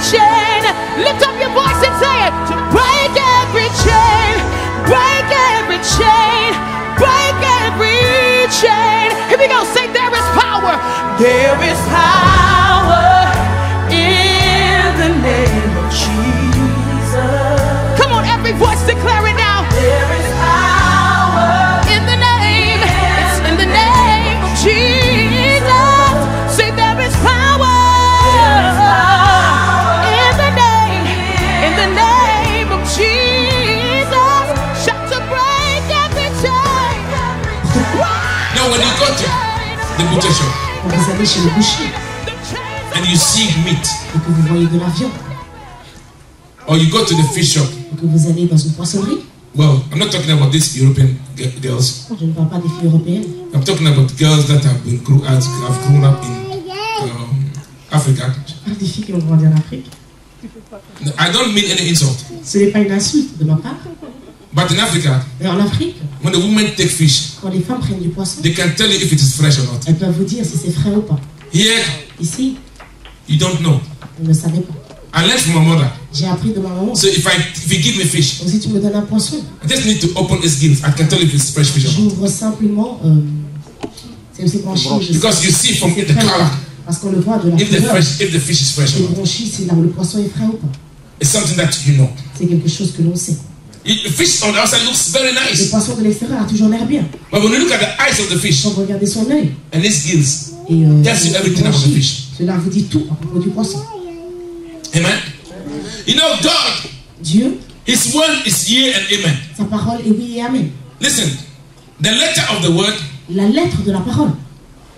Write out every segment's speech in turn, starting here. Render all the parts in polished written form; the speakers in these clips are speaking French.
chain. Lift up your voice and say it. To break every chain, break every chain, break every chain. Here we go, say there is power. There is power in the name of Jesus. Come on, every voice declare it now. There is power in the name. It's in the name of Jesus. Say there is power in the name of Jesus. Shout to break every chain. Now when you go to the butcher shop Vous allez chez le boucher and you see meat, et que vous voyez de la viande, or you go to the fish shop, ou que vous allez dans une poissonnerie. well, I'm not talking about these European girls. Je ne parle pas des filles européennes. I'm talking about girls that have grown up in Africa. Je parle des filles qui ont grandi en Afrique. I don't mean any insult, Ce n'est pas une insulte de ma part. but in Africa, Mais en Afrique, when the women take fish, quand les femmes prennent du poisson, they can tell you if it is fresh or not. elles peuvent vous dire si c'est frais ou pas. Here, Ici, you don't know. on ne savait pas. I learned from my mother. J'ai appris de ma maman. So if you give me fish, Donc si tu me donnes un poisson, I just need to open its gills. I can tell if it's fresh fish or not. j'ouvre simplement. C'est branchi. Because you see from it the color. Parce qu'on le voit de la If the couleur. fish is fresh or C'est not. branchi, c'est là où le poisson est frais ou pas. It's something that you know. C'est quelque chose que l'on sait. The fish on the outside looks very Le nice, poisson de l'extérieur a toujours l'air bien. but when you look at the eyes of the fish Quand vous regardez son œil and its gills, et tells you everything about the fish. cela vous dit tout à propos du poisson. Amen. You know, God, Dieu, His word is yea and amen. sa parole est oui et amen. Listen, the letter of the word La lettre de la parole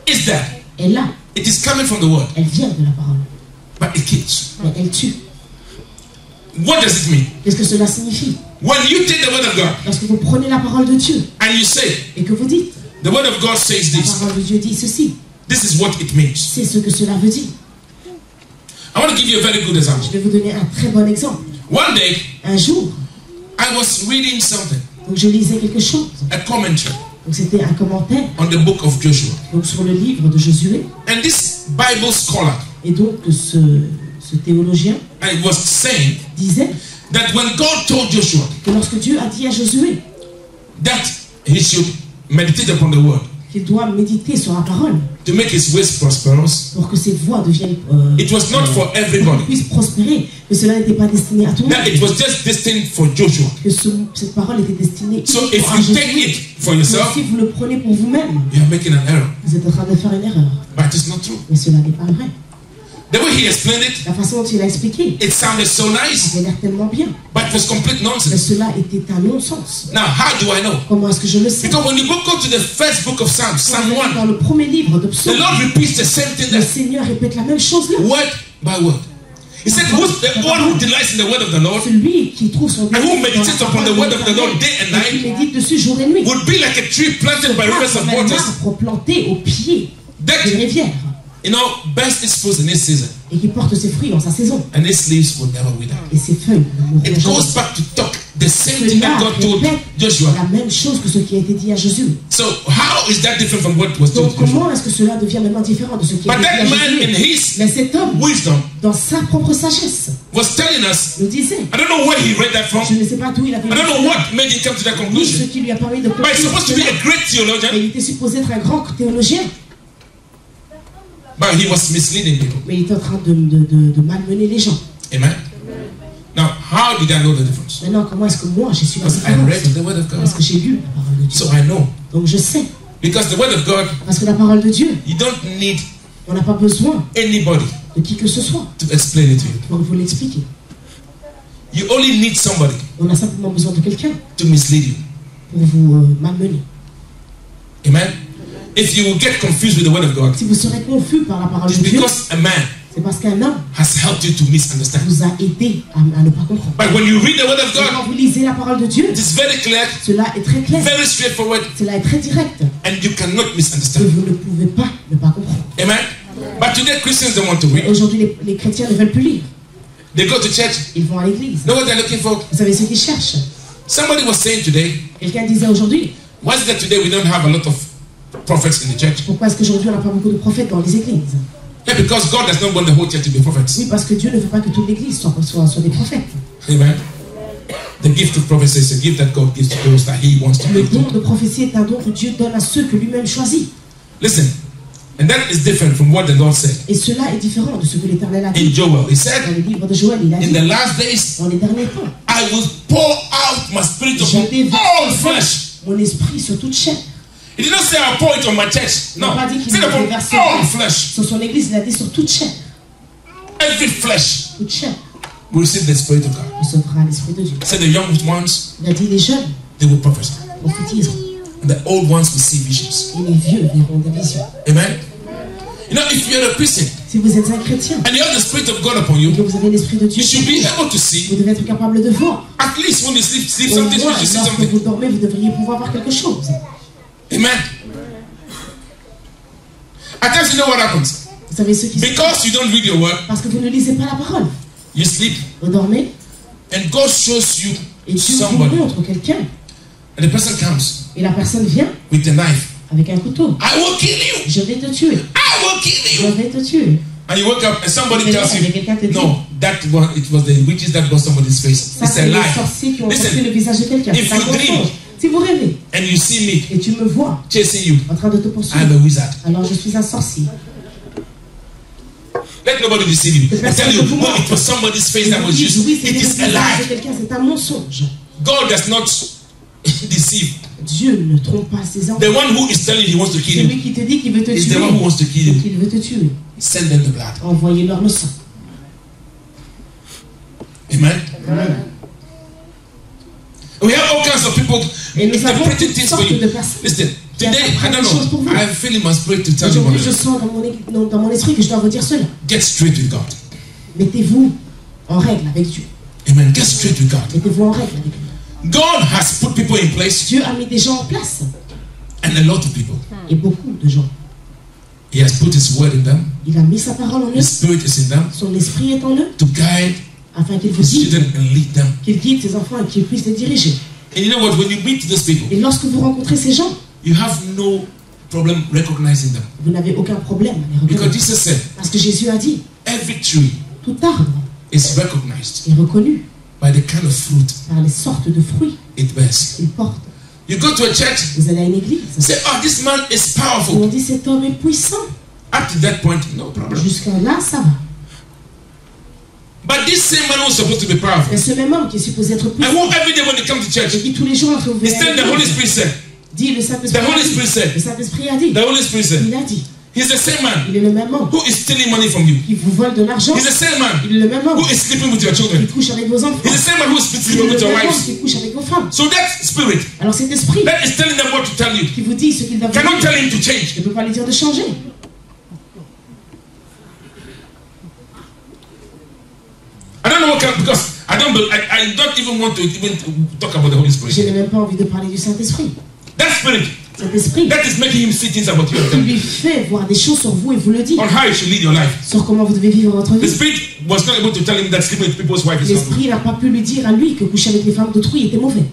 is there. est là. It is coming from the word, Elle vient de la parole. but it kills. Mais elle tue. What does it mean? Qu'est-ce que cela signifie? When you take the word of God Lorsque vous prenez la parole de Dieu and you say, et que vous dites, the word of God says la this, parole de Dieu dit ceci, this is what it means. c'est ce que cela veut dire. I want to give you a very good example. Je vais vous donner un très bon exemple. One day, Un jour, I was reading something, donc je lisais quelque chose. a commentary Donc c'était un commentaire on the book of Joshua. donc sur le livre de Josué. And this Bible scholar, Et donc ce théologien I was saying disait that when God told Joshua que lorsque Dieu a dit à Josué that he should meditate upon the word qu'il doit méditer sur la parole to make his ways prosperous, pour que ses voies deviennent it was not for everybody. puissent prospérer, que cela n'était pas destiné à tout le monde, That it was just destined for Joshua. que cette parole était destinée So uniquement if à you Josué. take it for Mais yourself, si vous le prenez pour vous-même, you are making an error. vous êtes en train de faire une erreur. But it's not true. Mais cela n'est pas vrai. The way he explained it, La façon dont il a expliqué, it sounded so nice, ça avait l'air tellement bien. but it was complete Mais nonsense. cela était un non-sens. Now, how do I know? Comment est-ce que je le sais? Because when you go to the first book of Psalms, Psalm Dans 1, le premier livre de the Psaume, Lord repeats the same thing le there, Seigneur répète la même chose là. word by word. He said, who's the one who delights in the word of the Lord Celui qui trouve son and who meditates upon the word of the Lord day and et qui night médite dessus jour et nuit. would be like a tree planted by rivers of Comme un waters. arbre planté au pied That, d'une rivière you know, bears its fruits in its season, et qui porte ses fruits en sa saison. and its leaves will never wither. Et ses feuilles ne mourront It jamais. goes back to talk the same thing Cela that God told répète Joshua. la même chose que ce qui a été dit à Josué. So how is that different from what was told Donc to Joshua? comment est-ce que cela devient maintenant différent de ce qui a But été dit à that man in Josué? his Mais cet homme, wisdom dans sa propre sagesse, was telling us, nous disait, I don't know where he read that from, je ne sais pas d'où il avait I don't know cela, what made him come to that ni ce conclusion, qui lui a permis de but he's conclure supposed to be cela. a great Et theologian, il était supposé être un grand théologien, but he was misleading people. mais il était en train de malmener les gens. Amen. Now, how did I know the difference? Maintenant, comment est-ce que moi j'ai su la Because I différence? read the word of God. Parce que j'ai lu la parole de Dieu. So I know. Donc je sais. Because the word of God, Parce que la parole de Dieu, you don't need on n'a pas besoin anybody de qui que ce soit to explain it to you. pour vous l'expliquer. You only need somebody On a simplement besoin de quelqu'un to mislead you. pour vous malmener. Amen. If you will get confused with the word of God, Si vous serez confus par la parole it's de Dieu, because a man c'est parce qu'un homme has helped you to misunderstand. vous a aidé à ne pas comprendre. But when you read the word of Et God, quand vous lisez la parole de Dieu, it is very clear, cela est très clair, very straightforward, cela est très direct, and you cannot et misunderstand. vous ne pouvez pas ne pas comprendre. Amen. But today Christians don't want to Et read. aujourd'hui, les chrétiens ne veulent plus lire. They go to church. Ils vont à l'église. Know what they're looking for? Vous savez ce qu'ils cherchent. Somebody was saying today, Quelqu'un disait aujourd'hui, why is it that today we don't have a lot of prophets in the church? pourquoi est-ce qu'aujourd'hui on n'a pas beaucoup de prophètes dans les églises? Yeah, because God does not want the whole church to be prophets. Oui, parce que Dieu ne veut pas que toute l'église soit des prophètes. Amen. The gift of prophecy is a gift that God gives to those that He wants to Le give don to. de prophétie est un don que Dieu donne à ceux que lui-même choisit. Listen, and that is different from what the Lord said. Et cela est différent de ce que l'Éternel a In dit. Joel, He Dans said, le livre de Joël, il a in dit, the last days, dans les derniers temps, I will pour out my spirit je vais upon all verser flesh. mon esprit sur toute chair. He did not say I'll pour it on my church. Il n'a No, pas dit he qu'il said allait upon verser all flesh. sur son église, il a dit sur toute chair. Every flesh Toute chair will receive the Spirit of God. recevra l'Esprit de Dieu. He said the young ones, Il a dit les jeunes they will prophesy. prophétiseront And the old ones will see visions. et les vieux verront des visions. Amen. You know, if you're a Christian Si vous êtes un chrétien and you have the Spirit of God upon et you, que vous avez l'Esprit de Dieu, you should be able to vous see, devez être capable de voir. at least when you sleep Au something, moins, you see lorsque something. vous dormez, vous devriez pouvoir voir quelque chose. Amen. At times, you know what happens? Vous savez ce qui se passe Because you don't read your word, parce que vous ne lisez pas la parole. you sleep, Vous dormez and God shows you et Dieu vous somebody, montre quelqu'un and the person comes et la personne vient with a knife. avec un couteau. I will kill you. Je vais te tuer. I will kill Je you. vais te tuer. And you wake up and somebody Et tells quelqu'un te you, dit, no, it was the witches that got somebody's face. ça It's a c'est les lie. sorciers qui ont porté Listen, le visage de quelqu'un. if C'est un you dream, mensonge. Si vous rêvez and you see me et tu me vois chasing you, en train de te I'm poursuivre, a wizard. alors je suis un sorcier. Let nobody deceive you. I tell you, Personne ne no, it was somebody's face that was used. Oui, c'est It le is a visage de lie. quelqu'un, c'est un mensonge. God does not deceive. Dieu ne trompe pas ses enfants. The one who is telling you he wants to C'est kill you lui qui te dit qu'il veut te is tuer, the one who wants to kill you. qu'il veut te tuer. Send them the blood. Envoyez-leur le sang. Amen. Amen. We have all kinds of people Et nous avons interpreting toutes things for sortes you. de personnes. Listen, qui today, I interprètent don't des choses pour know. vous. I feel in my spirit to tell you one Aujourd'hui, je thing. sens dans mon esprit que je dois vous dire cela. Get straight with God. Mettez-vous en règle avec Dieu. Amen. Get straight with God. Mettez-vous en règle avec lui. God has put people in place, Dieu a mis des gens en place. and a lot of people. Et beaucoup de gens. He has put His word in them. Il a mis sa parole en eux. His Spirit is in them Son esprit est en eux. to guide Afin qu'il vous His guide. children and lead them. Qu'il guide ses enfants et qu'il puisse les diriger. And you know what? When you meet those people, Et lorsque vous rencontrez ces gens, you have no problem recognizing them. vous n'avez aucun problème à les Because reconnaître. Jesus said, Parce que Jésus a dit, every tree tout arbre is recognized est reconnu by the kind of fruit par les sortes de fruits it bears. qu'il porte. You go to a church, Vous allez à une église. say, oh, this man is Et on powerful. dit cet homme est puissant. Up to that point, no problem. Jusqu'à là, ça va. But this same man who's supposed to be powerful, Mais ce même homme qui est supposé être and puissant, who every day when they come to et church, qui tous les jours, lorsque vous venez instead à the Holy l'église, Spirit said, dit le Saint-Esprit The Holy a dit. Spirit said. Le Saint-Esprit a dit. the Holy Spirit said, Il a dit. he's the same man Il est le même homme who is stealing money from you. qui vous vole de l'argent. He's the same man Il est le même homme who is sleeping with your qui children. couche avec vos enfants. He's the same man who is Il est sleeping le with your même homme wives. qui couche avec vos femmes. So that spirit Alors cet esprit that is telling them what to tell you qui vous dit ce qu'il doit cannot faire, tell him to change. ne peut pas lui dire de changer. I don't know what kind, because I don't even want to even talk about the Holy Je Spirit. n'ai même pas envie de parler du Saint-Esprit. That spirit Cet esprit that is making him see things about you and qui them, lui fait voir des choses sur vous et vous le dit. on how you should lead your life. Sur comment vous devez vivre votre The vie. spirit was not able to tell him that sleeping with people's wife is not good. L'esprit n'a pas pu lui dire à lui que coucher avec les femmes d'autrui était mauvais.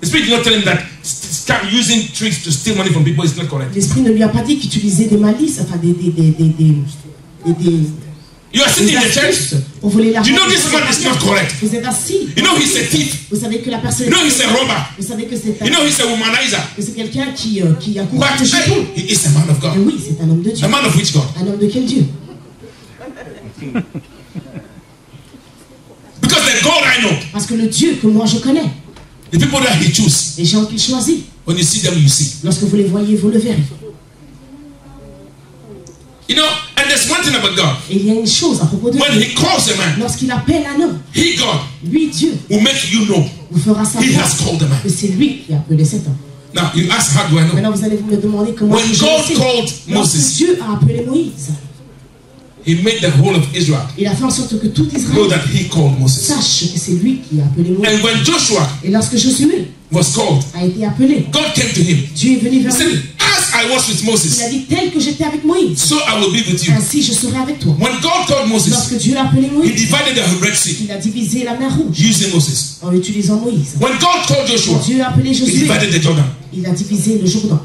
The spirit did not tell him that start using tricks to steal money from people is not correct. L'esprit ne lui a pas dit qu'utiliser des malices, enfin des You are sitting in the church. astuces pour voler l'argent. You know this man is not correct. Vous êtes assis. You know he's a thief. Vous savez que la personne You know he's a robber. Vous savez que c'est You know he's a womanizer. quelqu'un qui a But couru de jupons. hey, he is a man of Et God. oui, c'est un homme de Dieu. A man of which God? Un homme de quel Dieu? Because the God I know, Parce que le Dieu que moi je connais, the people that he chooses, les gens qu'il choisit, when you see them, you see. lorsque vous les voyez, vous le verrez. You know, and there's one thing about God. Et il y a une chose à propos de When Dieu. he calls a man, Lorsqu'il appelle un homme, he, God, lui, Dieu, will make you know vous fera he savoir has called a man. que c'est lui qui a appelé cet homme. Now, you ask, how do I know? Maintenant, vous allez me demander comment When je God le sais. called Lorsque Moses, Dieu a appelé Moïse, he made the whole of Israel il a fait en sorte que tout know Israël that he called Moses. sache que c'est lui qui a appelé Moïse. And when Joshua Et lorsque Josué was called, a été appelé, God came to him. Dieu est venu He vers lui. said, as I was with Il a Moses, dit, tel que j'étais avec Moïse, so I will be with you. ainsi je serai avec toi. When God called Moses, Lorsque Dieu l'a appelé he Moïse, divided the Red Sea il a divisé la mer Rouge using Moses. en utilisant Moïse. When God called Joshua, Dieu a appelé he Josué, divided the Jordan. il a divisé le Jourdain.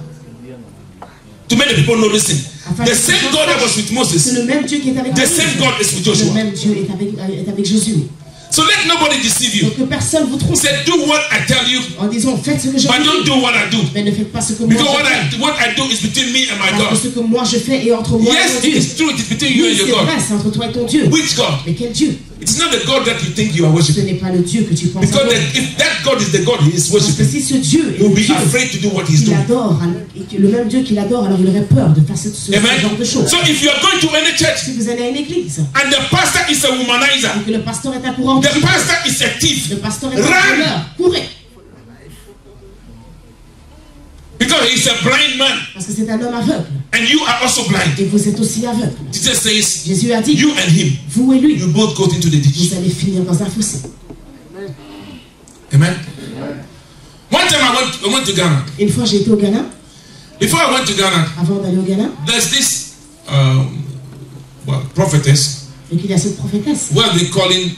To make the people know, listen, The same God that was with Moses, C'est le même Dieu qui est avec the Moïse. same God is with Le Joshua. même Dieu est avec Josué. So let nobody deceive you. Donc que personne vous trompe Say, do what I tell you, en disant faites ce que je but vous don't dis, do what I do. mais ne faites pas ce que moi Because je fais. what I do is between me and my Parce que God. ce que moi je fais est entre moi et Yes, mon Dieu. it's true, it's between you Oui, and c'est your God. vrai, c'est entre toi et ton Dieu. Which God? Mais quel Dieu? It's not the God that you think you are Ce worshiping. n'est pas le Dieu que tu penses Because adorer. if that God is the God he is Parce que worshiping, si ce Dieu est he will le be Dieu afraid to do what he's qu'il doing. adore, et que le même Dieu qu'il adore, alors il aurait peur de faire ce genre de choses. Amen. So if you are going to any church Si vous allez à une église and the pastor is a womanizer, et que le pasteur est un courant, the pastor is a thief, le pasteur est un run! voleur, courez. Because he's a blind man Parce que c'est un homme aveugle and you are also blind. et vous êtes aussi aveugle. Jesus says, Jésus a dit, you and him, vous et lui, you both go into the ditch. vous allez finir dans un fossé. Amen. One time I went to Ghana. Une fois j'ai été au Ghana, Before I went to Ghana, avant d'aller au Ghana, there's this prophetess. et qu'il y a cette prophétesse What are they calling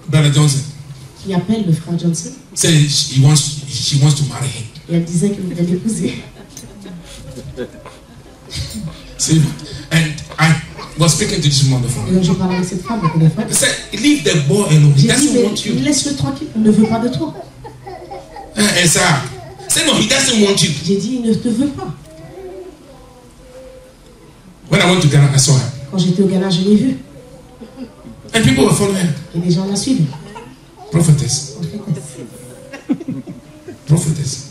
Brother Johnson? qui appelle le frère Johnson Says she wants to marry him. et elle disait qu'elle voulait l'épouser. See, and I was speaking to this woman on the Et phone. donc je parlais avec cette femme au téléphone. I said, leave the boy alone. He J'ai dit, doesn't want you. mais laisse-le tranquille, il ne veut pas de toi. And so I said, no, he doesn't want you. J'ai dit, il ne te veut pas. When I went to Ghana, I saw her. Quand j'étais au Ghana, je l'ai vue. And people were following her. Et les gens la suivaient. Prophetess. Prophétesse. Prophetess.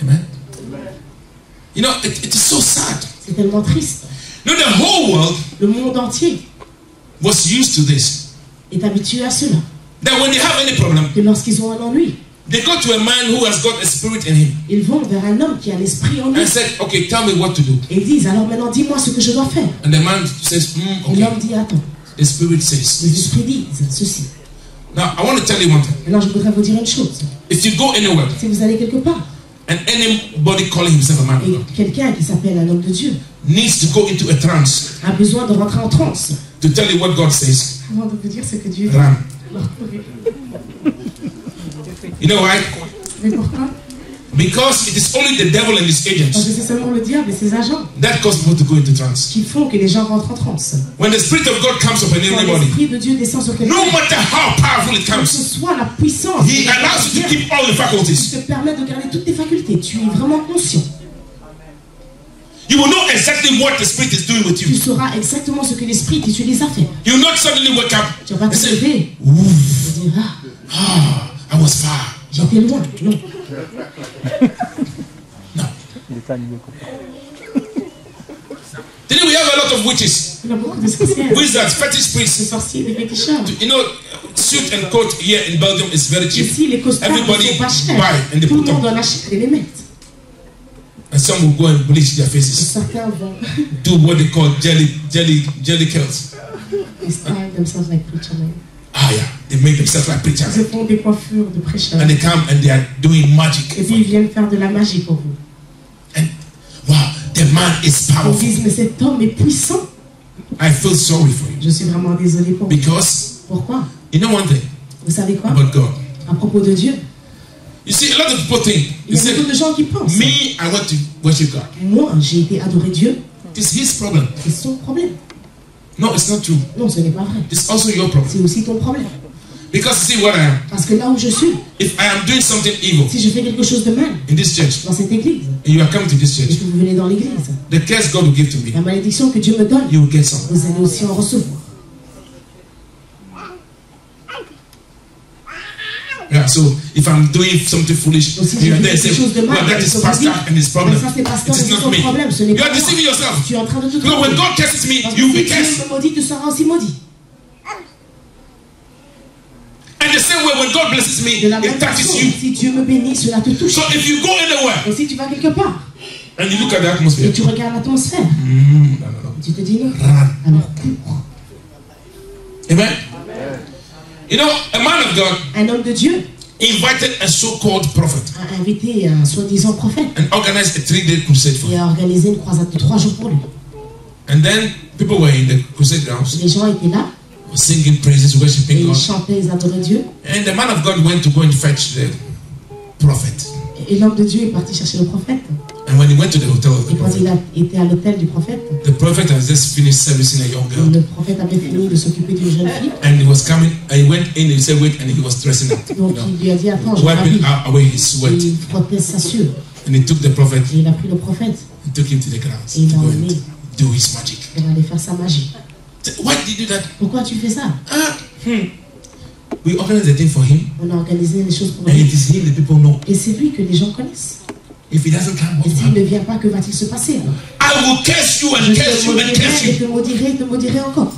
Amen. You know, it is so sad. C'est tellement triste. You know, the whole world Le monde entier was used to this. est habitué à cela. That when they have any problem, Que lorsqu'ils ont un ennui, they go to a man who has got a spirit in him ils vont vers un homme qui a l'esprit en lui. and said, okay, tell me what to do. Et ils disent, alors maintenant dis-moi ce que je dois faire. And the man says, Et okay. l'homme dit, attends, The spirit says. les esprits disent ceci. Now, I want to tell you one thing. Maintenant, je voudrais vous dire une chose. If you go anywhere Si vous allez quelque part, and anybody calling himself a man of et God quelqu'un qui s'appelle un homme de Dieu needs to go into a trance a besoin de rentrer en transe, to tell you what God says, avant de vous dire ce que Dieu dit, run. alors courez. You know why? Mais pourquoi? Because it is only the devil and his Parce agents que c'est seulement le diable et ses agents that cause people to go into trance. qui font que les gens rentrent en transe. When the Spirit of God comes upon Quand anybody, l'esprit de Dieu descend sur quelqu'un, no matter how powerful it que comes, ce soit la puissance, He allows you to keep all the qui faculties. te permet de garder toutes tes facultés. Tu es vraiment conscient. You will know exactly what the Spirit is doing with Tu you. sauras exactement ce que l'esprit t'utilise à faire. You will not suddenly wake up Tu vas pas and te say, lever "Ooh, et dire, ah, I was far." j'étais loin. Non. No. Today we have a lot of witches, Il y a beaucoup de sorcières, wizards, fetish de priests. sorciers, de féticheurs. You know, suit and coat here in Belgium is very cheap. Ici, les costumes ne Everybody sont pas chers. buy and they Tout le put monde on. en achète et les met. And some will go and bleach their faces. Certains vont Do what they call jelly curls. they style themselves like preacher men. Ah yeah, they make themselves like Ils preachers. se font des coiffures de prêcheurs. And they come and they are doing magic. Et puis ils viennent faire de la magie pour vous. And wow, the man is Ils powerful. disent, mais cet homme est puissant. I feel sorry for you. Je suis vraiment désolé pour vous. Because Pourquoi? you know one thing Vous savez quoi? about God. À propos de Dieu, You see, a lot of people think, il y they a beaucoup say, de gens qui pensent, me, I want to worship God. moi j'ai été adorer Dieu, It's his problem. c'est son problème. No, it's not true. Non, ce n'est pas vrai. It's also your problem. C'est aussi ton problème. Because see what I am. Parce que là où je suis, If I am doing something evil si je fais quelque chose de mal in this church, dans cette église, and you are coming to this et church, que vous venez dans l'église, the curse God will give to me, la malédiction que Dieu me donne, you will get some. vous allez aussi en recevoir. Yeah, so if I'm doing something foolish, Donc si you je are fais there and say, quelque chose de mal, well, that is je te pastor dis, and his problem. mais ça c'est pasteur It et is c'est not son me. problème, ce n'est You pas are moi. deceiving yourself. Tu es en train de te No, when tromper. God curses me, Parce you will que be si cursed. Dieu me maudit, tu seras aussi maudit. And the same way, when God blesses me, De la même it touches façon, you. si Dieu me bénit, cela te touche. So if you go anywhere Et si tu vas quelque part and you look at the et atmosphere, tu regardes l'atmosphère, no. tu te dis non, Run. alors cours. Amen. You know, a man of God Un homme de Dieu invited a so-called prophet a invité un soi-disant prophète and organized a 3-day crusade for et him. a organisé une croisade de 3 jours pour lui. And then people were in the crusade grounds Les gens étaient là singing praises, et worshiping ils God. chantaient, ils adoraient Dieu. And the man of God went to go and fetch the prophet. Et l'homme de Dieu est parti chercher le prophète. And when he went to the hotel of the Et quand il prophet, a été à l'hôtel du prophète, the prophet has just finished servicing a young girl. le prophète avait fini de s'occuper d'une jeune fille. And he was coming, and he went in, and he said, wait, and he was dressing up. Donc il lui a dit, attends, je Wiping m'habille. away his sweat. Il frottait sa sueur. And he took the prophet, Et il a pris le prophète. and took him to the grounds Et il to l'a go emmené and do his magic. pour aller faire sa magie. Why did you do that? Pourquoi tu fais ça? We organized the thing for him, On a organisé les choses pour and lui. it is him the people know. Et c'est lui que les gens connaissent. If he doesn't come, what Et will s'il happen? ne vient pas, que va-t-il se passer alors? I will curse you Je and curse te you and curse maudirai et you. te maudirai et te maudirai encore.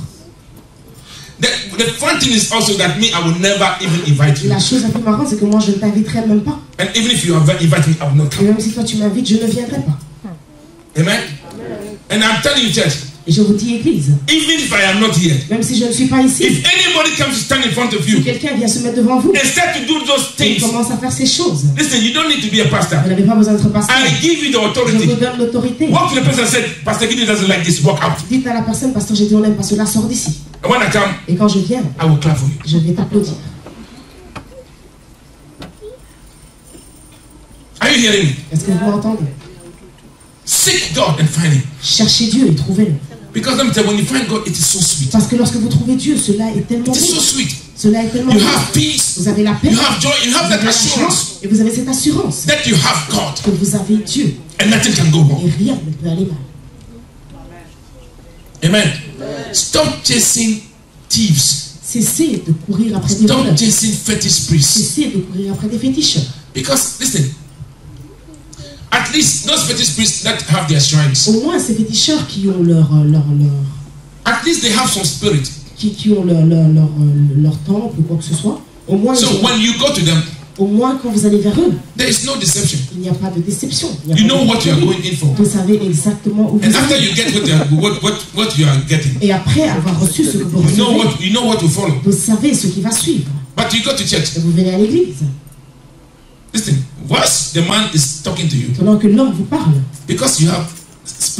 The fun thing is also that me, I will never even invite you. La chose la plus marrante, c'est que moi, je ne t'inviterai même pas. And even if you invite me, I will not Et come. même si toi, tu m'invites, je ne viendrai pas. Amen? And I'm telling you, church, Et je vous dis, Église, even if I am not here, même si je ne suis pas ici, if anybody comes to stand in front of si you quelqu'un vient se mettre devant vous and start to do those et things, commence à faire ces choses, listen, you don't need to be a pastor. vous n'avez pas besoin d'être pasteur. I give you the Je authority. vous donne l'autorité. Walk to the person and say, Pastor Gideon doesn't like this, walk out. Dites à la personne, pasteur, j'ai dit, on n'aime pas cela, sors d'ici. And when I come, Et quand je viens, I will clap for you. je vais t'applaudir. Are you hearing me? Est-ce que vous m'entendez? Seek God and find Him. Cherchez Dieu et trouvez-le. Because let me tell you, when you find God, it is so sweet. Parce que lorsque vous trouvez Dieu, cela est tellement It is so beau. sweet. Cela est tellement You beau. have peace. Vous avez la paix, You have joy. You vous have avez that la assurance joie, et vous avez cette assurance that you have God que vous avez Dieu. and nothing can go wrong. Et rien ne peut aller mal. Amen. Stop chasing thieves. Cessez de courir après des Stop voleurs. chasing fetish priests. Cessez de courir après des féticheurs. Because, listen, at least those fetish priests that have their shrines, Au moins, ces féticheurs qui ont at least they have some spirit. qui ont leur temple ou quoi que ce soit, au moins, So when you go to them, au moins quand vous allez vers eux, there is no deception. il n'y a pas de déception. Il n'y a You pas know de what you are tromperie. going in for. Vous savez exactement où And vous after allez. you get what you are getting, Et après avoir reçu ce que vous you know recevez, what to follow. vous savez ce qui va suivre. But you go to church. Et vous venez à l'église. Listen, once the man is talking to you, Pendant que l'homme vous parle, because you have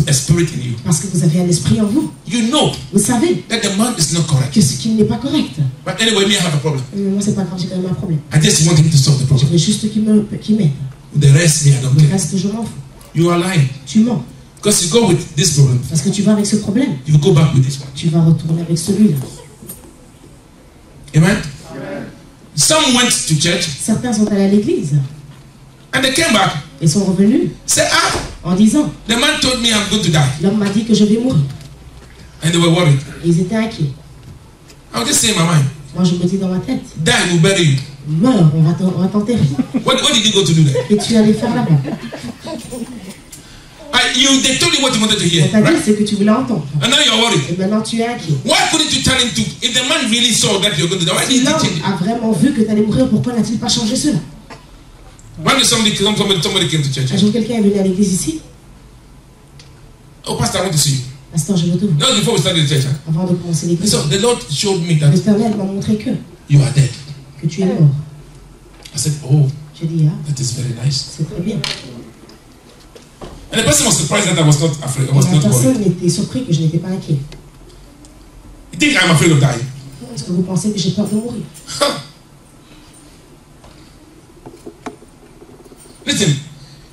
a spirit in you, parce que vous avez un esprit en vous, you know vous savez that the man is not correct. que ce qui n'est pas correct. But anyway, me, I have a problem. Mais moi, c'est pas grave, j'ai quand même un problème. I just want him to solve the Je problem. veux juste qu'il m'aide. The rest, me, I don't Le care. reste, je m'en fous. You are lying. Tu mens. Because you go with this problem, Parce que tu vas avec ce problème. you go back with this one. Tu vas retourner avec celui-là. Amen? Some went to church Certains sont allés à l'église and they came back. et sont revenus Say, en disant, the man told me I'm going to die. l'homme m'a dit que je vais mourir. And they were worried. Et ils étaient inquiets. I was just saying in my mind, Moi, je me dis dans ma tête, die, we'll bury you. meurs, on va t'enterrer. What did you go to do there? Et tu allais faire là-bas. They told you what you wanted to On hear, t'a dit right? ce que tu voulais entendre. And now you're worried. Et maintenant, tu es inquiet. Why couldn't you tell him to, if the man really saw that you're going to die, why Si didn't l'homme he change it? a vraiment vu que tu allais mourir, pourquoi n'a-t-il pas changé cela? One day somebody came to church. Un jour, quelqu'un est venu à l'église ici. Oh, Pastor, I want to see you. Pasteur, je veux te voir. That was before we started the church. Huh? Avant de commencer l'église, So the Lord showed me that l'Éternel m'a montré que you are dead. tu es mort. I said, oh, J'ai dit, ah, that is very nice. c'est très bien. And the person was surprised that I was not afraid. I Et was la not worried. personne était surprise que je n'étais pas inquiet. You think I'm afraid of dying? Est-ce que vous pensez que j'ai peur de mourir? Listen,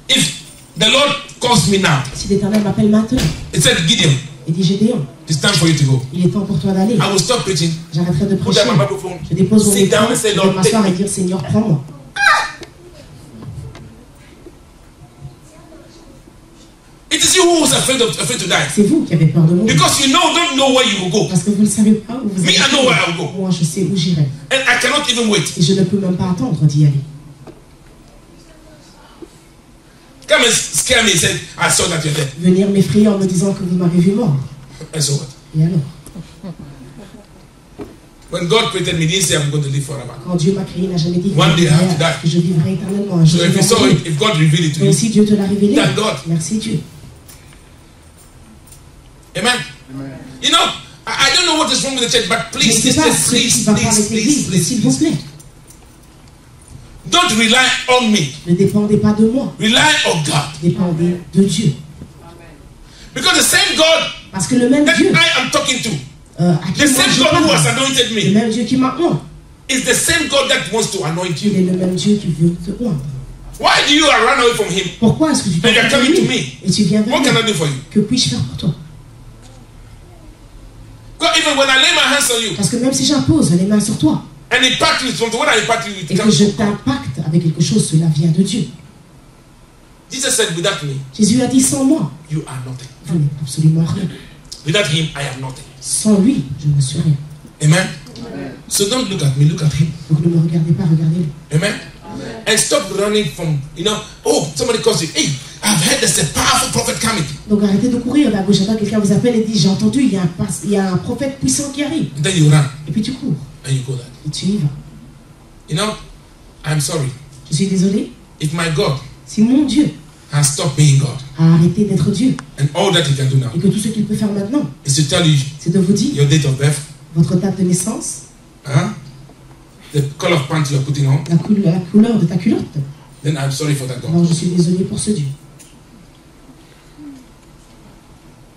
if the Lord calls me now, Si l'Éternel m'appelle maintenant, it said, Gideon, et dit Gédéon, it's time for you to go. il est temps pour toi d'aller. I will stop preaching. J'arrêterai de Put prêcher. down my microphone. Je dépose mon Sit micro, down and say, je vais Lord, m'asseoir take et dire Seigneur, prends-moi. It is you who was afraid to die. C'est vous qui avez peur de mourir. Because you don't know where you will go. Parce que vous ne savez pas où vous Me, allez. I know where I will go. Moi, je sais où j'irai. And I cannot even wait. Et je ne peux même pas attendre d'y aller. Come and scare me and say, I saw that you're dead. Venir m'effrayer en me disant que vous m'avez vu mort. And so what? Et alors? When God created me, he didn't say I'm going to live forever. Quand Dieu m'a créé, il n'a jamais dit One day I have to die. que je vivrai éternellement. Un jour, So je if you vais saw mourir. it, if God revealed it to Mais you, si Dieu te l'a révélé, thank God. merci Dieu. Amen. You know, I don't know what is wrong with the church, but Je ne please, sais pas ce qui please, va pas avec l'église, mais s'il vous plaît, don't rely on me. ne dépendez pas de moi, Rely on God. dépendez de Dieu. Because the same God Parce que le même that Dieu I am talking to, à the qui moi same je God who has parle, anointed le me, même Dieu qui m'a oint, is the same God that wants to anoint il you. est le même Dieu qui veut te oindre. Why do you run away from him? Pourquoi est-ce que tu And you are t'en coming to lui me. et tu viens vers What can moi? I do for you? Que puis-je faire pour toi? Because even when I lay my hands on you Parce que même si j'impose les mains sur toi and impact with something, what I impact you with et que comes je from God. t'impacte avec quelque chose, cela vient de Dieu. Jesus said, without me, Jésus a dit, sans moi, you are nothing. vous n'êtes absolument rien. Without him, I am nothing. Sans lui, je ne suis rien. Amen. So don't look at me, look at him. Donc ne me regardez pas, regardez-le. Amen. And stop running from, oh, somebody calls you, hey, I've heard there's a powerful prophet coming. Donc arrêtez de courir à gauche à droite, quelqu'un vous appelle et dit, j'ai entendu, il y a un prophète puissant qui arrive. And then you run Et puis tu cours, and you go that. et tu y vas. I'm sorry. Je suis désolé, If my God si mon Dieu has stopped being God, a arrêté d'être Dieu, and all that he can do now et que tout ce qu'il peut faire maintenant, is to tell you c'est de vous dire, your date of birth, votre date de naissance, the color of pants you're putting on, la couleur de ta culotte, then I'm sorry for that God. alors je suis désolé pour ce Dieu.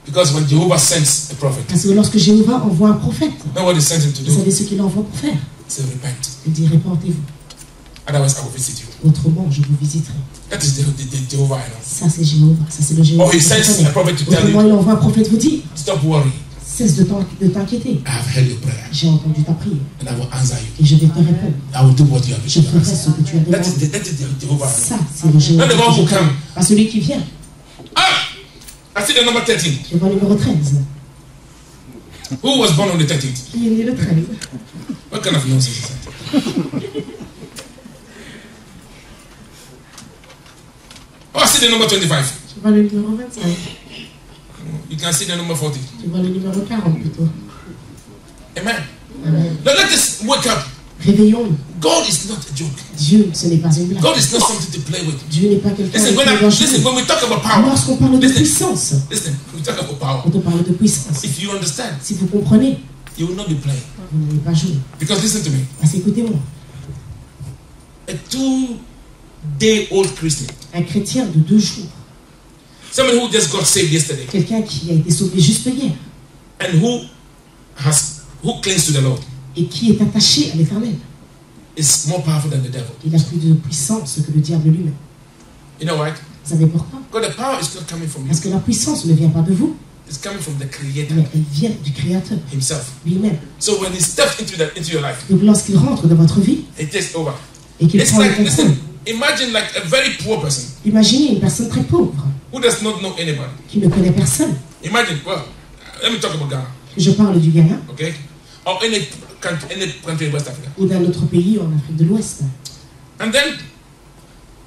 Because when Jehovah sends a prophet, Parce que lorsque Jéhovah envoie un prophète, know what he sends him to vous do? savez ce qu'il envoie pour faire? Say repent. Il dit, répentez-vous, Otherwise I will visit you. autrement je vous visiterai. That is the Jehovah I know. Ça c'est Jéhovah, ça c'est le Jéhovah. Oh, he que je sends connais. a prophet to tell Autrement you, il envoie un prophète vous dire, stop worrying. cesse de t'inquiéter. I have heard your prayer J'ai entendu ta prière and I will answer you. et je vais te répondre. I will do what you have Je been ferai asked. ce que tu as That demandé. is the Jehovah I know. Ça, c'est le Jéhovah. Not the one que je who connais. come. Pas celui qui vient. Ah! I see the number 13. Je vois le numéro 13. Who was born on the 13th? Qui est né le 13? What kind of nonsense is that? Oh, I see the number 25. Je vois le numéro 25. You can see the number 40. Je vois le numéro 40 plutôt. Amen. Amen. Now let us wake up. Réveillons-nous. God is not a joke. Dieu, ce n'est pas une blague. God is not something to play with. Dieu n'est pas quelqu'un Listen, qui est listen, when we talk about power, Lorsqu'on parle de listen, puissance, listen, we talk about power. quand on parle de puissance, If you understand, si vous comprenez, you will not be playing. vous n'allez pas jouer. Because listen to me, Parce qu'écoutez-moi, a 2-day-old Christian, un chrétien de 2 jours, somebody who just got saved yesterday, quelqu'un qui a été sauvé juste hier and who clings to the Lord, et qui est attaché à l'éternel, is more powerful than the devil. il a plus de puissance que le diable lui-même. You know why? Vous savez pourquoi? Because the power is not coming from you. Parce que la puissance ne vient pas de vous, It's coming from the Creator mais elle vient du Créateur Himself. lui-même. So when He steps into your life, Donc lorsqu'il rentre dans votre vie He takes over. et qu'il It's prend le like, contrôle, listen, imagine like a very poor person imaginez une personne très pauvre who does not know anybody. qui ne connaît personne. Imagine, well, let me talk about Ghana, Je parle du Ghana okay? Or any country in West Africa. ou d'un autre pays en Afrique de l'Ouest. And then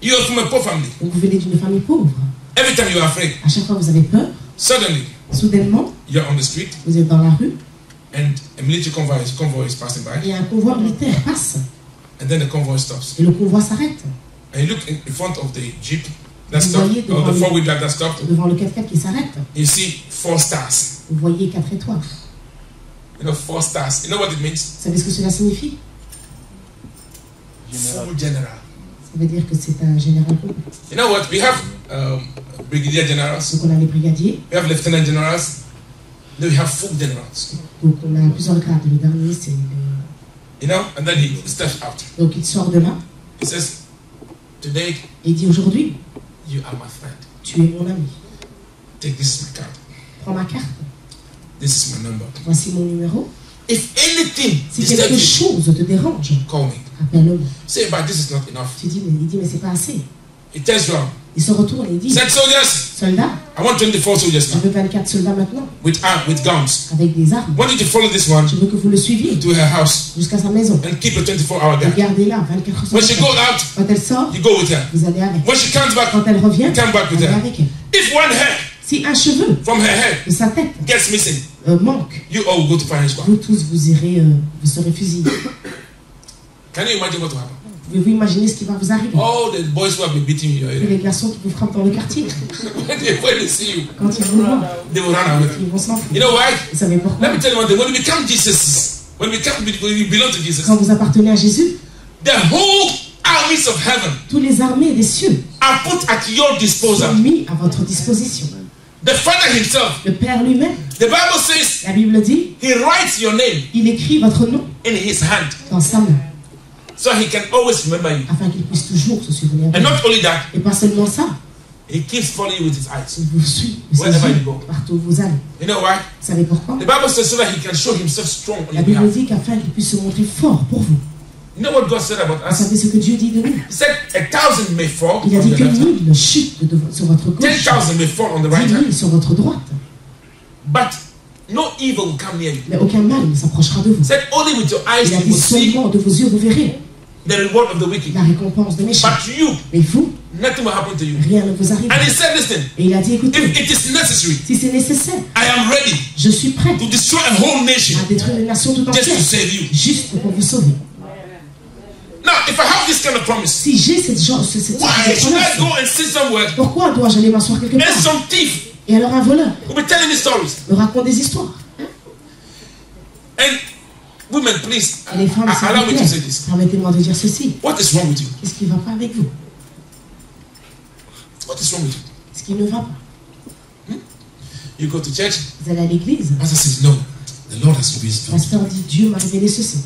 you are from a poor family. Donc vous venez d'une famille pauvre. Every time you are afraid, À chaque fois vous avez peur, suddenly soudainement you're on the street vous êtes dans la rue and a military convoy is passing by, et un convoi militaire passe and then the convoy stops. et le convoi s'arrête. And you look in front of the jeep that Vous stopped, voyez or the devant four-wheel drive that stopped. Devant le 4x4 qui s'arrête, You see 4 stars. vous voyez 4 étoiles. You know, 4 stars. You know what it means? Vous savez ce que cela signifie? Full general. Ça veut dire que c'est un général complet. You know what? We have brigadier generals, Donc on a les brigadiers, we have lieutenant generals, then we have full generals. donc on a plusieurs grades. Le dernier c'est le... You know, and then he steps out. Donc il sort de là He says, "Today et il dit aujourd'hui, you are my friend. tu es mon ami. Take this my card. Prends ma carte, This is my number. voici mon numéro. If anything Si disturbs quelque you, chose te dérange, call me. appelle-le. Say, but this is not enough." Il dit mais c'est pas assez. He tells you, Il se retourne et il dit, "Said soldiers, soldats, I want 24 soldiers je now veux 24 soldats maintenant, with guns. avec des armes. I want you to follow this one Je veux que vous le suiviez to her house jusqu'à sa maison. and keep a 24-hour Et guard. gardez-la 24 heures When sur she goes 24. out, Quand elle sort, you go with her. vous allez avec. When she comes back, Quand elle revient, come back with allez her. avec elle. If one hair Si un cheveu from her head de sa tête gets missing, manque, you all will go to find his wife. vous tous vous irez, vous serez fusillés. Can you imagine what will happen? Pouvez-vous imaginer ce qui va vous arriver? All the boys who have been beating you in your Et area, les garçons qui vous frappent dans le quartier, when they see you, quand ils vous voient, they will run away. ils vont s'enfuir. You know why? Vous savez pourquoi? Let me tell you one thing. When we become Jesus, when we belong to Jesus, Quand vous appartenez à Jésus, the whole armies of heaven tous les armées des cieux are put at your sont disposal. mis à votre disposition. The Father himself, Le Père lui-même, the Bible says, la Bible dit, he writes your name il écrit votre nom in his hand. dans sa main. So he can always remember you. afin qu'il puisse toujours se souvenir de And vous. not only that, Et pas seulement ça, he keeps following you with his eyes. il vous suit de ses Wherever yeux you go. partout où vous allez. You know why? Vous savez pourquoi? The Bible says so that he can show himself strong on La your Bible behalf. dit qu'afin qu'il puisse se montrer fort pour vous. You know what God said about Vous us? savez ce que Dieu dit de nous? He said 1,000 may fall Il a on dit your que left hand, 1000 chutent sur votre gauche, 10,000 may fall on the right 10 000 hand, sur votre droite. but no evil will come near you. Mais aucun mal ne s'approchera de vous. He said only with your eyes Il a you dit will see seulement de vos yeux vous verrez the reward of the wicked. la récompense des méchants. But you, Mais vous, nothing will happen to you. rien ne vous arrive. And he said, listen, Et il a dit, écoutez, if it is necessary, si c'est nécessaire, I am ready je suis prêt to destroy a whole nation à détruire une nation tout just to entière, save you. juste pour vous sauver. Now, if I have this kind of promise, Si j'ai cette chance, cette why should I go promesse, and sit somewhere pourquoi dois-je aller m'asseoir quelque and part? some thief Et alors un voleur will be telling me stories? me raconte des histoires. And women, please, Et les femmes, s'il allow vous me to say plaît, this. permettez-moi de dire ceci. What is wrong with you? Qu'est-ce qui ne va pas avec vous? What is wrong with you? Qu'est-ce qui ne va pas? You go to church, Vous allez à l'église. pastor says, no, the Lord has revealed to Le you. pasteur dit, Dieu m'a révélé ceci.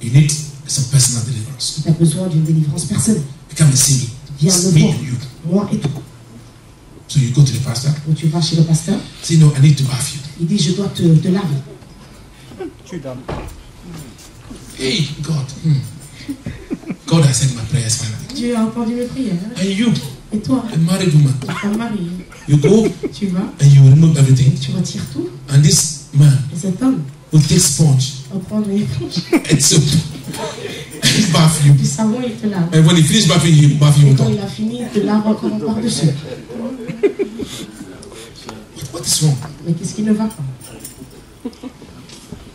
You need some personal deliverance. Tu as besoin d'une délivrance personnelle. Come and see me. Viens It's me me voir, and you. moi et toi. So you go to the pastor, Donc tu vas chez le pasteur, say, no, I need to have you. il dit, je dois te laver. Hey, God. God has heard my prayers finally. Dieu a entendu mes prières. And you, Et toi, a married woman, ta mari, you go tu vas, and you remove everything. tu retires tout. And this man Et cet homme will take sponge va prendre une éponge, and soap and bath you. du savon et il te lave. And when he finishes bathing you, bath you Et on quand top. il a fini, il te lave encore par-dessus. What is wrong? Mais qu'est-ce qui ne va pas?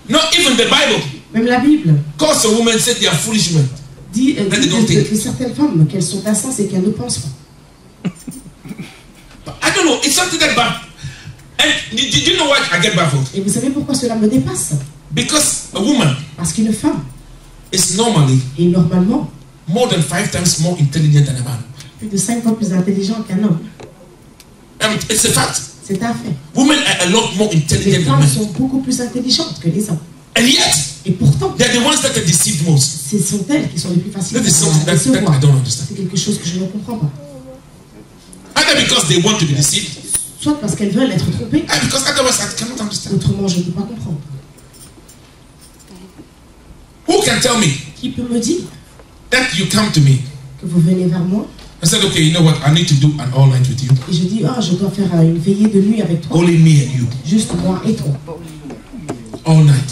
Not even the Bible Même la Bible calls a woman said they are foolish women. dit they don't think. de certaines femmes qu'elles sont insensées et qu'elles ne pensent pas. But I don't know. It's something that bad. And did you know why I get baffled? Et vous savez pourquoi cela me dépasse? Because a woman Parce qu'une femme is normally est normalement more than 5 times more intelligent than a man. plus de 5 fois plus intelligente qu'un homme. It's a fact. C'est un fait. Women are a lot more Les intelligent than femmes men. sont beaucoup plus intelligentes que les hommes. And yet, Et pourtant, they're the ones that are deceived most. ce sont elles qui sont les plus faciles That is something à that I décevoir. don't understand. C'est quelque chose que je ne comprends pas. Either because they want to be deceived, Soit parce qu'elles veulent être trompées, and because otherwise I cannot understand. autrement je ne peux pas comprendre. Who can tell me Qui peut me dire that you come to me que vous venez vers moi and said, okay, you know what, I need to do an all night with you. et je dis, ah, je dois faire une veillée de nuit avec toi, Only me and you. juste moi et toi. All night.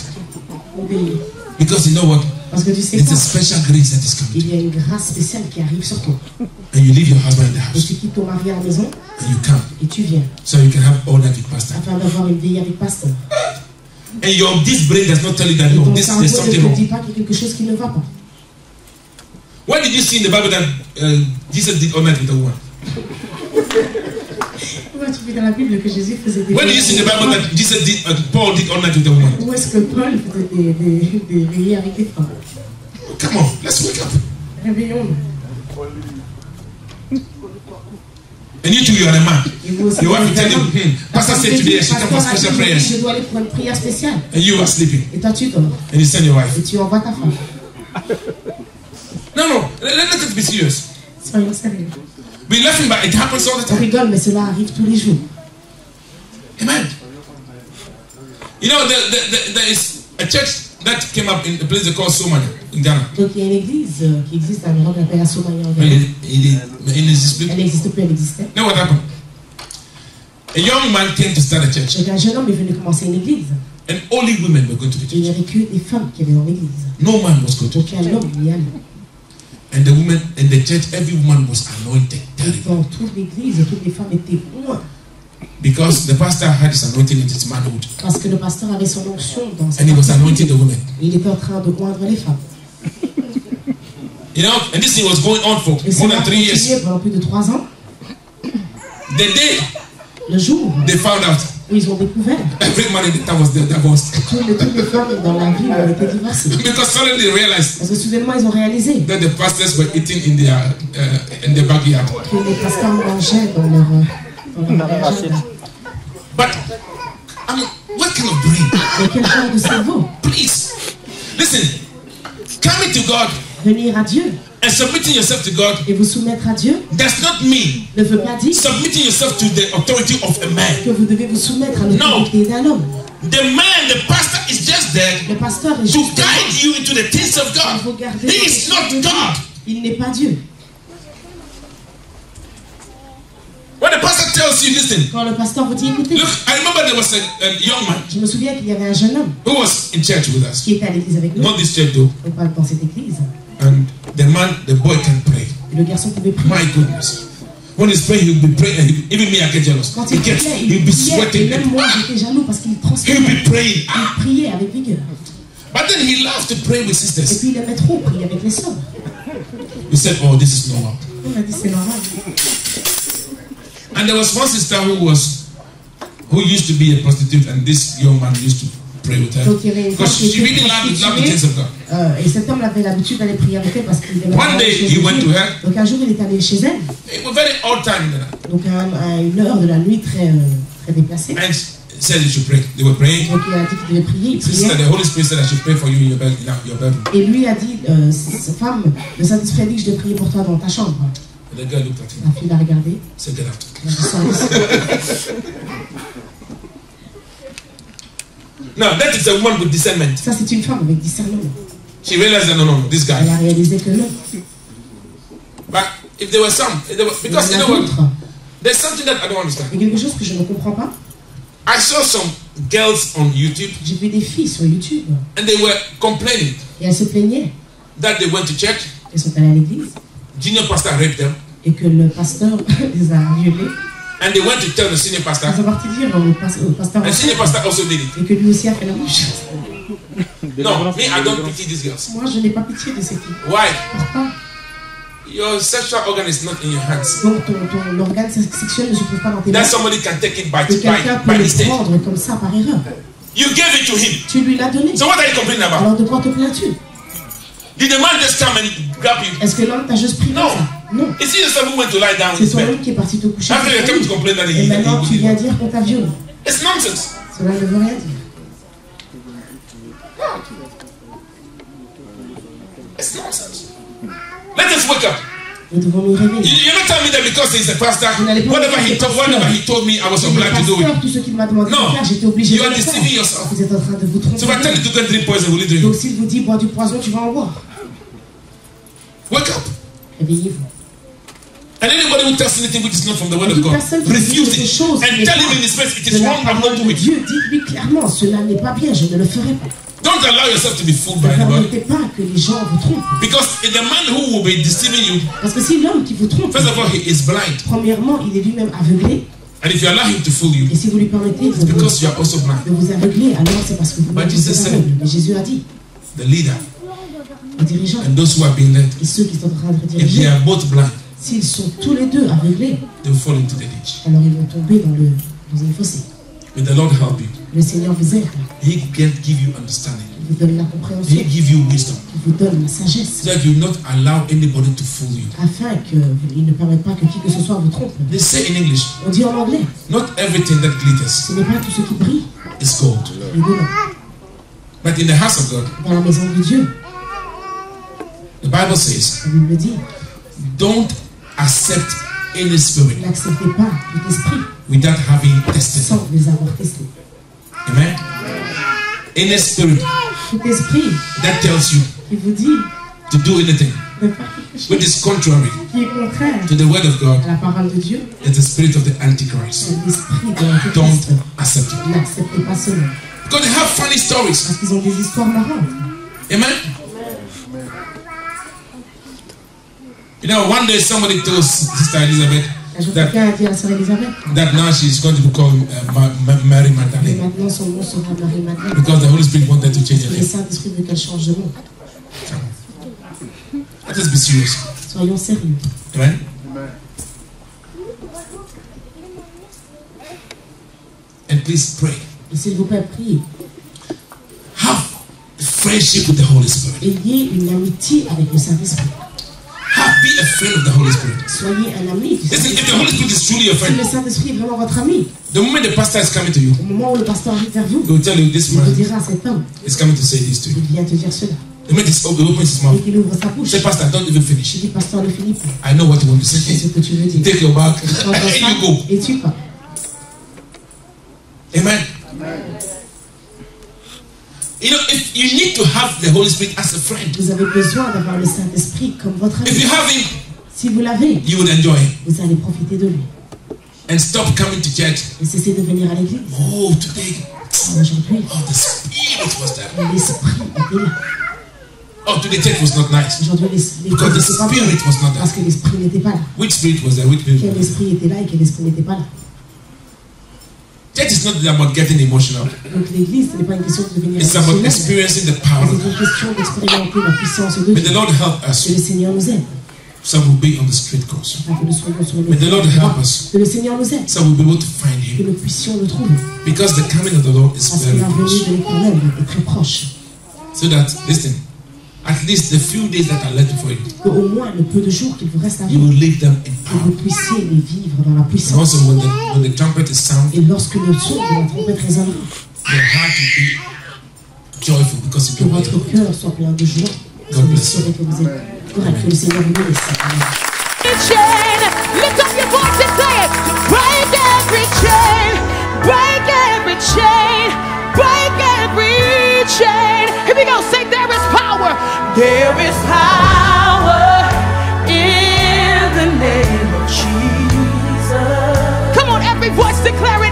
Une veillée. Because you know what? Parce que tu sais It's quoi? a special grace that is coming. Il y a une grâce spéciale qui arrive sur toi. And you leave your husband in the Et house. tu quittes ton mari à la maison And you come. et tu viens So you can have all night with pastor. afin d'avoir une veillée avec pasteur. And this brain does not tell you that Et no, ton there's cerveau ne something te wrong. dit pas qu'il y a quelque chose qui ne va pas. When did you see in the Bible that Jesus did all night with a woman? Pourquoi tu fais dans la Bible que Jésus faisait des When did you see in the Bible that Jesus did, Paul did all night with a woman? Où est-ce que Paul faisait des veillées avec des femmes? Come on, let's wake up. Réveillons-nous. And you too, you are a man. Et vous aussi, Your wife will vous tell you, êtes Pastor said today I should come for Pasteur a dit, special aujourd'hui, prayers. je dois aller pour une prière spéciale. And you are sleeping. Et toi, tu dors. And you send your wife. Et tu envoies ta femme. No, let us be serious. Soyons sérieux. We're laughing, but it happens all the On time. rigole, mais cela arrive tous les jours. Amen. You know, there is a church that came up in a place called Somania in Ghana. Donc il y a une église qui existe à Europe, elle s'appelle la Somalia en And Ghana. it is Elle n'existe plus, elle existait. Now what happened? A young man came to start a church, Donc un jeune homme est venu commencer une église. and only women were going to the Et il n'y church. avait que des femmes qui allaient dans l'église. No man was going to. Donc un homme y allait. And the woman in the church, every woman was anointed Et terribly, dans toute l'église, toutes les femmes étaient loin. because the pastor had his anointing in his manhood, Parce que le pasteur avait son onction dans sa and he was partie. anointing the women. Il était en train de oindre les femmes. You know, and this thing was going on for Et more cela a than 3 years. continué pendant plus de 3 ans. The day Le jour they found out, où ils ont découvert every man in the town was divorced, toutes les femmes dans la ville ont été divorcées. because suddenly they realized Parce que soudainement, ils ont réalisé that the pastors were eating in their backyard. que les pasteurs mangeaient dans leur jardin. But I mean, what kind of brain? Mais quel genre de cerveau? Please listen. Coming to God venir à Dieu and submitting yourself to God et vous soumettre à Dieu does not mean ne veut pas dire submitting yourself to the authority of a man. que vous devez vous soumettre à l'autorité d'un homme. The man, the pastor is just there Le pasteur est to juste là guide you into the things of pour vous God. garder He dans is les not choses de Dieu. God. Il n'est pas Dieu. When the pastor tells you, listen, Quand le pasteur vous dit écoutez, look, I remember there was a young man je me souviens qu'il y avait un jeune homme who was in church with us. qui était à l'église avec nous, Not this church though. donc pas dans cette église. And the boy can pray. Et le garçon pouvait prier. My goodness. When he's praying, he'll be praying. Even me, I get jealous. Quand il priait, He'll be et sweating. même moi j'étais jaloux parce qu'il He'll transpirait. be praying. Il priait avec vigueur. But then he loved to pray with Et sisters. puis il aimait trop prier avec les sœurs. We said, oh, this is normal. On a dit c'est normal. And there was one sister who used to be a prostitute, and this young man used to pray with her. Donc il y avait une femme Because qui she really était loved the prostituée. things of God. Et cet homme avait l'habitude d'aller prier avec elle parce qu'il aimait One day, he went to her. Donc un jour il est allé chez elle. It was very odd time in the night. Donc à une heure de la nuit très déplacée. And said you should pray. They were praying. Donc il a dit qu'il devait prier. Il She said priait. the Holy Spirit said I should pray for you in your bedroom. Et lui a dit, cette femme, le Saint-Esprit a dit que je devais prier pour toi dans ta chambre. And the girl looked at him. La fille l'a regardé. Said, get out. Elle a dit, sors d'ici. Now that is a woman with discernment. Ça c'est une femme avec discernement. She realized that no, this Elle a guy. réalisé que non. But if there were some, because Il y you en know a what, d'autres. there's something that I don't understand. Il y a quelque chose que je ne comprends pas. I saw some girls on YouTube J'ai vu des filles sur YouTube and they were complaining et elles se plaignaient. that they went to church, Elles sont allées à l'église junior pastor raped them, et que le pasteur les a violées. and they went to tell the senior pastor, Elles sont parties dire au pasteur and senior pastor also did it. et que lui aussi a fait la même chose. No, me, I don't pity these girls. Moi je n'ai pas pitié de ces filles. Why? Pourquoi? Your sexual organ is not in your hands. Donc ton organe sexuel ne se trouve pas dans tes mains. That somebody can take it Que quelqu'un peut by le mistake. prendre comme ça par erreur. You gave it to him. Tu lui l'as donné. So what are you complaining about? Alors de quoi te plains-tu? Did the man just come and grab you? Est-ce que l'homme t'a juste pris No. comme ça? Non. Is he yourself who went to lie down in C'est his ton bed? homme qui est parti te coucher. After you come to complain that Et maintenant tu viens dire qu'on t'a violé. it's nonsense. Cela ne veut rien dire. It's nonsense. Let us wake up. Nous devons nous réveiller. You're not telling me that because he's a pastor, Vous n'allez pas whatever me dire he que told, c'est pasteur. whatever he told me, I was Il est obliged to do pasteur, it. tout ce qu'il m'a demandé de No. faire, j'étais obligé You de are le faire. deceiving yourself. Vous êtes en train de vous So if I tell tromper. you to go and drink poison, will you drink? Donc s'il vous dit bois du poison, tu vas en boire. Wake up. Réveillez-vous. And anybody who tells anything which is not from the word of Toute God, personne qui dit refuse quelque it. chose qui And n'est tell him pas in his face, it de is la wrong, I'm not parole de doing it. Dieu, dites-lui clairement, cela n'est pas bien, je ne le ferai pas. Don't allow yourself to be fooled Ne by anybody. permettez pas que les gens vous trompent. Because the man who will be deceiving you, Parce que si l'homme qui vous trompe, first of all, he is blind. premièrement, il est lui-même aveuglé. And if you allow him to fool you, Et si vous lui permettez it's because you are also blind. de vous aveugler, alors c'est parce que vous But êtes Jesus said- aveugle. Mais Jésus a dit, The leader les dirigeants and those who are being led, et ceux qui sont en train de if they diriger, are both blind, s'ils sont tous les deux aveuglés, they will fall into the ditch. alors ils vont tomber dans une fossé. May the Lord help you. Le Seigneur vous aide, He can give you understanding. il vous donne la He compréhension, give you wisdom. il vous donne la sagesse, So that you will not allow anybody to fool you. afin qu'il ne permette pas que qui que ce soit vous trompe. They say in English, On dit en anglais, not everything that glitters ce n'est pas tout ce qui brille, is gold. mais non. But in the house of God, Dans la maison de Dieu, the Bible says, la Bible dit, don't accept any spirit n'acceptez pas tout esprit without having tested it. sans les avoir testés. Amen. Any spirit Tout esprit that tells you qui vous dit to do anything de faire quelque chose which is contrary qui est contraire to the word of God à la parole de Dieu, is the spirit of the Antichrist. c'est l'esprit de l'Antéchrist. Don't accept it. N'acceptez pas cela. Because they have funny stories. Parce qu'ils ont des histoires marrantes. Amen. You know, one day somebody told Sister Elizabeth Un jour, that, quelqu'un a dit à Sœur Elisabeth, that now she's going to be called Mary mais Magdalene maintenant son nom sera Marie-Madeleine. because the Holy Spirit wanted to change her Le name. Saint-Esprit veut qu'elle change de nom. Let us be serious. Soyons sérieux. Amen. And please pray. Et s'il vous plaît, priez. Have friendship with the Holy Spirit. Ayez une amitié avec le Saint-Esprit. Be a friend of the Holy Spirit. Soyez un ami du Listen, if the Saint-Esprit. Holy Spirit is truly your Si friend, le Saint-Esprit est vraiment votre ami, the moment the pastor is coming to you, au moment où le pasteur arrive vers vous, he will tell you this il vous man dira, cet homme, is coming to say this to you. il vient te dire cela. The minute he opens his Et mouth, qu'il ouvre sa bouche. say, Pastor, don't even Je finish. dis, pasteur, ne finis pas. I know what you want to C'est ce say. que tu veux dire. Take your bag Prends ton and sac you go. et tu pars. Amen. You know, if you need to have the Holy Spirit as a friend. Vous avez besoin d'avoir le Saint-Esprit comme votre If ami. you have him, Si vous l'avez, you would enjoy him. vous allez profiter de lui. And stop coming to church. Et cessez de venir à l'église. Oh, today, Aujourd'hui, oh, the Spirit was there. l'Esprit était là. Oh, today church was not nice. Aujourd'hui, Because the n'était pas Spirit là. was not there. Parce que l'Esprit n'était pas là. Which Spirit was there? Which Spirit? Quel esprit était là et quel esprit n'était pas là. Church is not about getting emotional. Donc l'église, ce n'est pas une question de devenir It's about émotionnel. experiencing the power C'est of une God. question d'expérimenter la puissance de May Dieu. the Lord help Que le us. Seigneur nous aide. So we'll be on the straight course. Afin que nous soyons sur le May the Lord droit. help us. Que le Seigneur nous aide. So we'll be able to find Que Him. nous puissions le trouver. Because the coming of the Lord is Parce que very la venue close. de l'Éternel est très proche. So that, listen, at least the few days that are left for you, Qu'au moins le peu de jours qu'il vous reste à you vivre, will live them in que vous power. puissiez les vivre dans la And puissance. also when the trumpet is sound, Et lorsque le son de la trompette résonnera, your heart will be joyful because que you know votre cœur soit plein de joie. Parce que God vous bless you. saurez que vous êtes correct, que le Seigneur vous bénisse. Amen. Chain, lift up your voice and say it. Break every chain, break every chain, break every chain. Here we go, say there is power. There is power in the name of Jesus. Come on, every voice declare